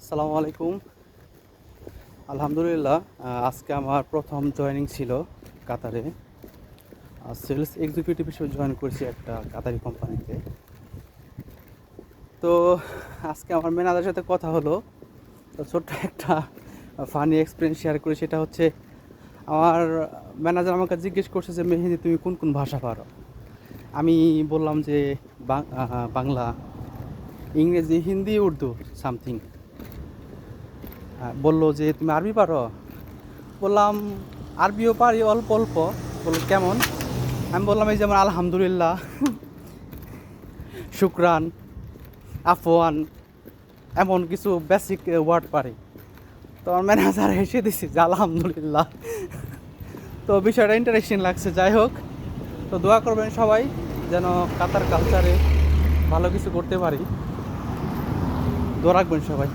আসসালামু আলাইকুম। আলহামদুলিল্লাহ, আজকে আমার প্রথম জয়েনিং ছিল কাতারে। সেলস এক্সিকিউটিভ হিসেবে জয়েন করেছি একটা কাতারি কোম্পানিতে। তো আজকে আমার ম্যানেজারের সাথে কথা হলো। তো ছোট্ট একটা ফানি এক্সপিরিয়েন্স শেয়ার করি। সেটা হচ্ছে, আমার ম্যানেজার আমাকে জিজ্ঞেস করছে যে, মেহেদি তুমি কোন কোন ভাষা পারো? আমি বললাম যে বাংলা, ইংরেজি, হিন্দি, উর্দু সামথিং। বললো যে তুমি আরবি পারো? বললাম আরবিও পারি অল্প অল্প। বললো কেমন? আমি বললাম এই যেমন আলহামদুলিল্লাহ, শুকরান, আফওয়ান, এমন কিছু বেসিক ওয়ার্ড পারি। তো আমার ম্যানেজার হেসে দিছি যে আলহামদুলিল্লাহ। তো বিষয়টা ইন্টারেস্টিং লাগছে। যাই হোক, তো দোয়া করবেন সবাই যেন কাতার কালচারে ভালো কিছু করতে পারি। দোয়া রাখবেন সবাই।